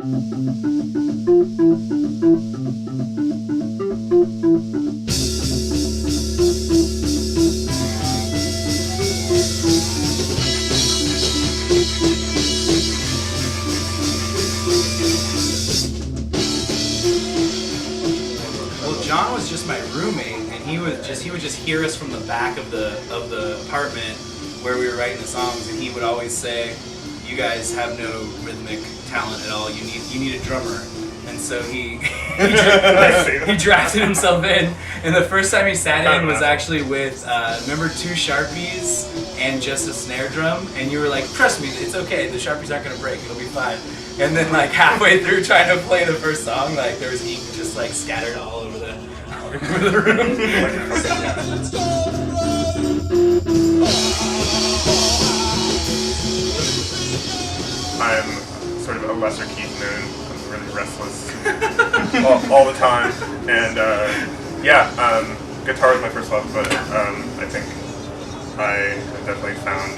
John was just my roommate, and he would just hear us from the back of the apartment where we were writing the songs, and he would always say, "You guys have no rhythmic talent at all. You need a drummer." And so he drafted himself in, and the first time he sat in was actually with remember 2 Sharpies and just a snare drum, and you were like, "Trust me, it's okay. The Sharpies aren't gonna break. It'll be fine." And then like halfway through trying to play the first song, like there was ink just like scattered all over the room. I'm sort of a lesser Keith Moon. I'm really restless all the time, and guitar is my first love, but I think I have definitely found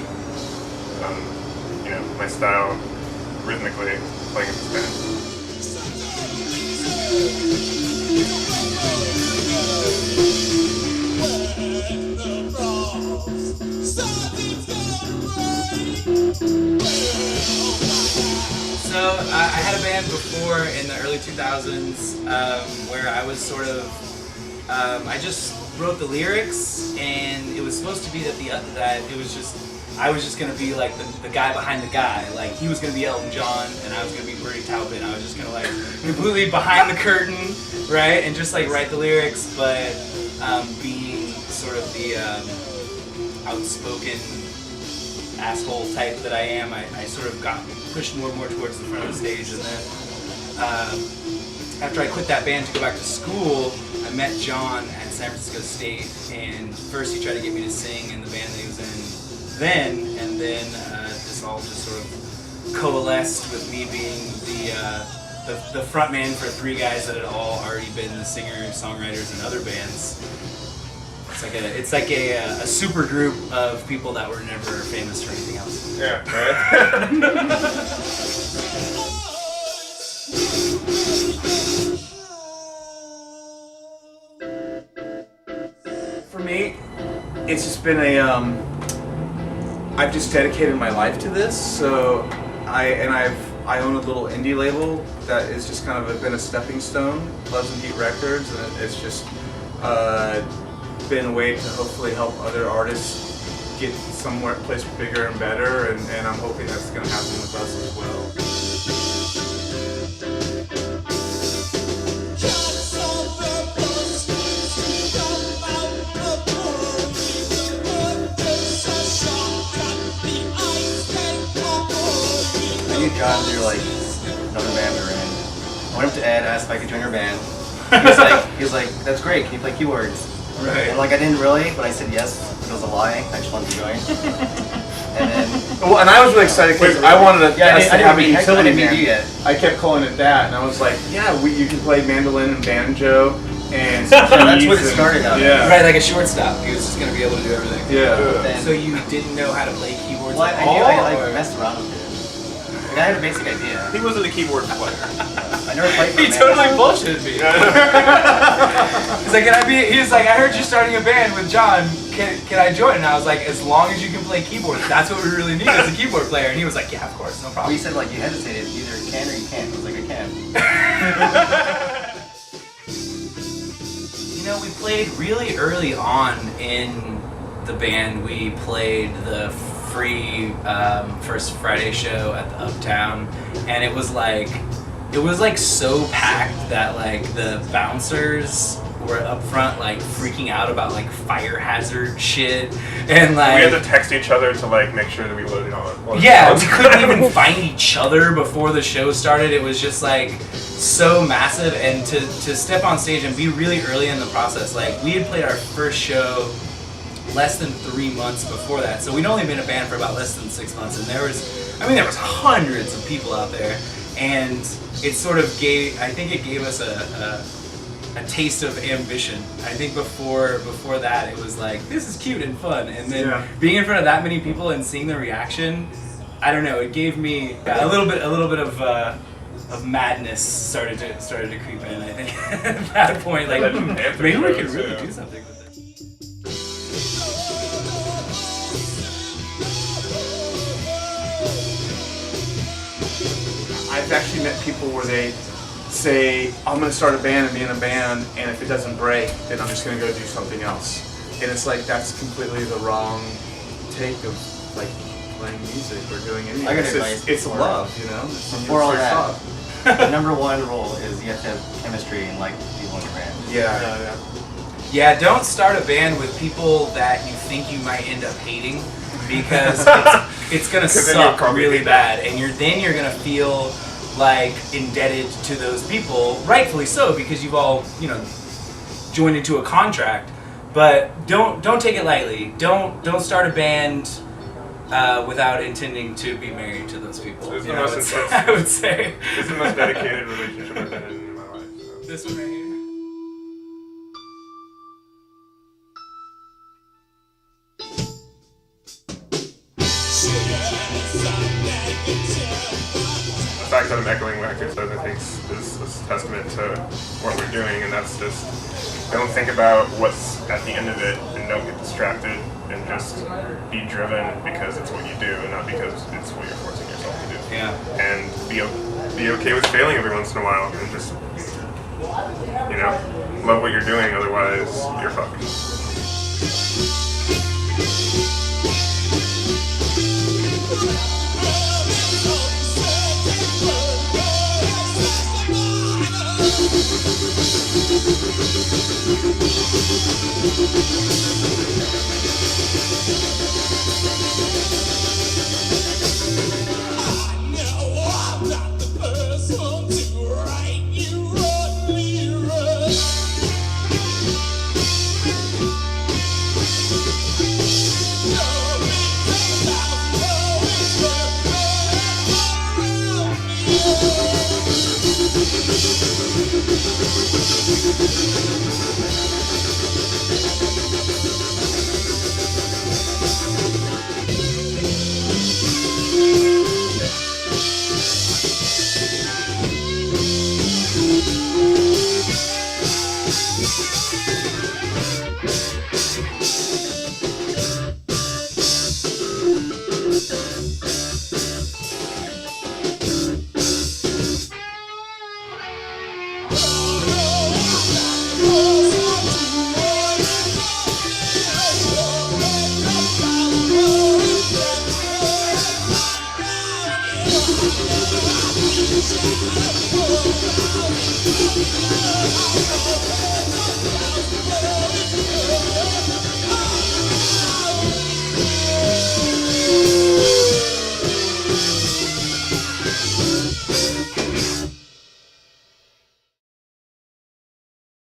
my style rhythmically playing in this band. So I had a band before in the early 2000s where I was sort of, I just wrote the lyrics, and it was supposed to be I was just gonna be like the guy behind the guy. Like he was gonna be Elton John, and I was gonna be Bertie Taupin. I was just gonna like completely behind the curtain, right, and just like write the lyrics, but being sort of the outspoken asshole type that I am, I sort of got pushed more and more towards the front of the stage. And then after I quit that band to go back to school, I met John at San Francisco State, and first he tried to get me to sing in the band that he was in then, and then this all just sort of coalesced with me being the front man for 3 guys that had all already been the singers, songwriters in other bands. It's like a super group of people that were never famous for anything else. Yeah, right? For me, it's just been I've just dedicated my life to this, so I own a little indie label that is just kind of been a stepping stone, Pleasant Heat Records, and it's just been a way to hopefully help other artists get somewhere place bigger and better, and I'm hoping that's going to happen with us as well. John through like another band we were in. I went up to Ed, asked if I could join your band. He was like, "That's great. Can you play keyboards?" Right. And like I didn't really, but I said yes. It was a lie. I just wanted to join. And then. Well, and I was really excited because I wanted us to have a utility band. Yet. I kept calling it that, and I was like, "Yeah, you can play mandolin and banjo." And that's what it started out. Yeah. Right, like a shortstop. He was just going to be able to do everything. Yeah. So you didn't know how to play keyboards well, at I all? I messed around with it. Like, I had a basic idea. He wasn't a keyboard player. I never played for He totally bullshitted me. He's like, he's like, I heard you're starting a band with John. Can I join? And I was like, as long as you can play keyboard, that's what we really need as a keyboard player. And he was like, yeah, of course, no problem. Well, you said like you hesitated, either can or you can't. I was like, I can. You know, we played really early on in the band. We played the free First Friday show at the Uptown, and it was like so packed that like the bouncers were up front like freaking out about like fire hazard shit, and like we had to text each other to like make sure that we loaded on. Yeah, we couldn't even find each other before the show started. It was just like so massive, and to step on stage and be really early in the process. Like we had played our first show less than 3 months before that, so we'd only been a band for about less than 6 months, and there was hundreds of people out there, and it sort of gave us a taste of ambition. I think before that it was like, this is cute and fun, and then being in front of that many people and seeing the reaction, I don't know, it gave me a little bit of of madness started to creep in. I think at that point, like Anthony maybe we could knows, really yeah. do something with this. I've actually met people where they say, I'm going to start a band and be in a band, and if it doesn't break, then I'm just going to go do something else. And it's like, that's completely the wrong take of like playing music or doing anything. I got It's advice it's for- love, you know? For all it's that, love. the number one rule is you have to have chemistry and like people in your band. Yeah. Yeah, don't start a band with people that you think you might end up hating, because it's gonna 'Cause then you'll suck probably really hate bad, and then you're gonna feel like indebted to those people, rightfully so, because you've all joined into a contract. But don't take it lightly. Don't start a band without intending to be married to those people. This is You the know, most it's- intense- I would say This is the most dedicated relationship I've been in my life. So. this one right here. The fact that I'm echoing records, I think, is a testament to what we're doing, and that's just don't think about what's at the end of it, and don't get distracted, and just be driven because it's what you do, and not because it's what you're forcing yourself to do. Yeah. And be okay with failing every once in a while, and just love what you're doing. Otherwise, you're fucked.